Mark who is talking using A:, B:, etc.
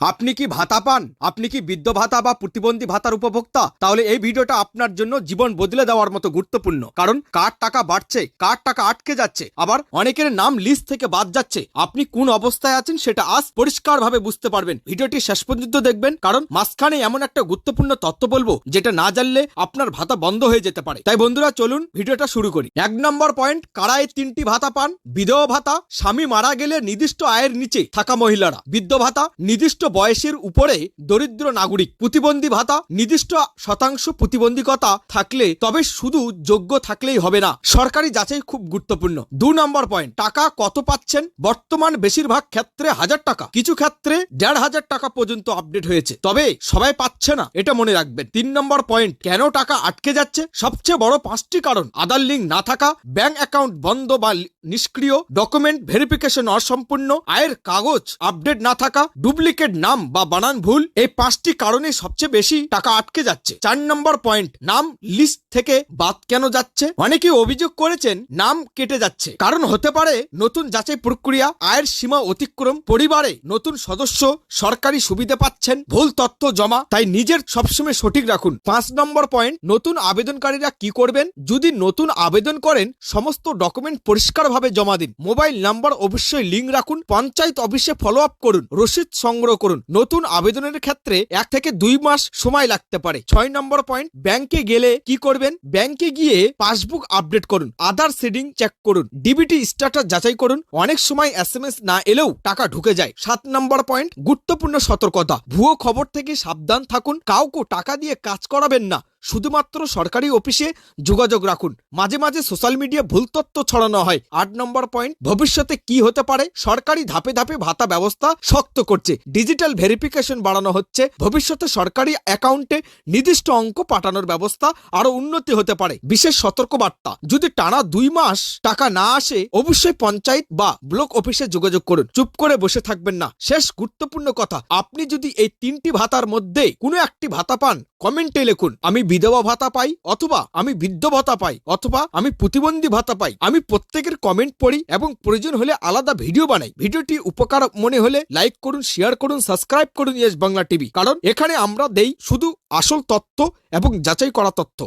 A: আপনি কি ভাতা পান? আপনি কি বৃদ্ধ ভাতা বা প্রতিবন্ধী ভাতার উপভোক্তা? তাহলে এই ভিডিওটা আপনার জন্য জীবন বদলে দেওয়ার মতো গুরুত্বপূর্ণ। কারণ কার টাকা বাড়ছে, কার টাকা আটকে যাচ্ছে, আবার অনেকের নাম লিস্ট থেকে বাদ যাচ্ছে। আপনি কোন অবস্থায় আছেন সেটা আজ পরিষ্কারভাবে বুঝতে পারবেন। ভিডিওটি শেষ পর্যন্ত দেখবেন, কারণ মাঝখানে এমন একটা গুরুত্বপূর্ণ তথ্য বলবো যেটা না জানলে আপনার ভাতা বন্ধ হয়ে যেতে পারে। তাই বন্ধুরা চলুন ভিডিওটা শুরু করি। 1 নম্বর পয়েন্ট, কারা এই 3টি ভাতা পান? বিধবা ভাতা, স্বামী মারা গেলে নির্দিষ্ট আয়ের নিচে থাকা মহিলারা। বৃদ্ধ ভাতা, নির্দিষ্ট বয়সের উপরে দরিদ্র নাগরিক। প্রতিবন্ধী ভাতা, নির্দিষ্ট শতাংশ প্রতিবন্ধকতা থাকলে, তবে শুধু যোগ্য থাকলেই হবে না, সরকারি যাচাই খুব গুরুত্বপূর্ণ। 2 নম্বর পয়েন্ট, টাকা কত পাচ্ছেন? বর্তমান বেশিরভাগ ক্ষেত্রে 1000 টাকা, কিছু ক্ষেত্রে 1500 টাকা পর্যন্ত আপডেট হয়েছে, তবে সবাই পাচ্ছে না, এটা মনে রাখবেন। 3 নম্বর পয়েন্ট, কেন টাকা আটকে যাচ্ছে? সবচেয়ে বড় 5টি কারণ: আধার লিঙ্ক না থাকা, ব্যাংক অ্যাকাউন্ট বন্ধ বা নিষ্ক্রিয়, ডকুমেন্ট ভেরিফিকেশন অসম্পূর্ণ, আয়ের কাগজ আপডেট না থাকা, ডুপ্লিকেট নাম বা বানান ভুল। এই 5টি কারণে সবচেয়ে বেশি টাকা আটকে যাচ্ছে। 4 নম্বর পয়েন্ট, নাম লিস্ট থেকে বাদ কেন যাচ্ছে? অনেকেই অভিযোগ করেছেন নাম কেটে যাচ্ছে। কারণ হতে পারে নতুন যাচাই প্রক্রিয়া, আয়ের সীমা অতিক্রম, পরিবারে নতুন সদস্য, সরকারি সুবিধা পাচ্ছেন, ভুল তথ্য জমা। তাই নিজের সবসময় সঠিক রাখুন। 5 নম্বর পয়েন্ট, নতুন আবেদনকারীরা কি করবেন? যদি নতুন আবেদন করেন, সমস্ত ডকুমেন্ট পরিষ্কারভাবে জমা দিন। মোবাইল নাম্বার অবশ্যই লিঙ্ক রাখুন। পঞ্চায়েত অফিসে ফলো আপ করুন, রসিদ সংগ্রহ করুন। নতুন আবেদনের ক্ষেত্রে 1 থেকে 2 মাস সময় লাগতে পারে। 6 নম্বর পয়েন্ট, ব্যাংকে গেলে কি করবেন? ব্যাংকে গিয়ে পাসবুক আপডেট করুন, আধার সিডিং চেক করুন, ডিবিটি স্ট্যাটাস যাচাই করুন। অনেক সময় SMS না এলেও টাকা ঢুকে যায়। 7 নম্বর পয়েন্ট, গুরুত্বপূর্ণ সতর্কতা, ভুয়ো খবর থেকে সাবধান থাকুন। কাউকে টাকা দিয়ে কাজ করাবেন না, শুধুমাত্র সরকারি অফিসে যোগাযোগ রাখুন। মাঝে মাঝে সোশ্যাল মিডিয়া ভুল তথ্য ছড়ানো হয়। 8 নম্বর পয়েন্ট, ভবিষ্যতে কি হতে পারে? সরকারি ধাপে ধাপে ভাতা ব্যবস্থা শক্ত করছে, ডিজিটাল ভেরিফিকেশন বাড়ানো হচ্ছে। ভবিষ্যতে সরকারি অ্যাকাউন্টে নির্দিষ্ট অঙ্ক পাঠানোর ব্যবস্থা আরো উন্নতি হতে পারে। বিশেষ সতর্কবার্তা, যদি টানা 2 মাস টাকা না আসে, অবশ্যই পঞ্চায়েত বা ব্লক অফিসে যোগাযোগ করুন। চুপ করে বসে থাকবেন না। শেষ গুরুত্বপূর্ণ কথা, আপনি যদি এই 3টি ভাতার মধ্যে কোনো একটি ভাতা পান, কমেন্টে লিখুন আমি বিধবা ভাতা পাই, অথবা আমি বৃদ্ধ ভাতা পাই, অথবা আমি প্রতিবন্ধী ভাতা পাই। আমি প্রত্যেকের কমেন্ট পড়ি এবং প্রয়োজন হলে আলাদা ভিডিও বানাই। ভিডিওটি উপকার মনে হলে লাইক করুন, শেয়ার করুন, সাবস্ক্রাইব করুন ইয়েস বাংলা টিভি, কারণ এখানে আমরা দেই শুধু আসল তথ্য এবং যাচাই করা তথ্য।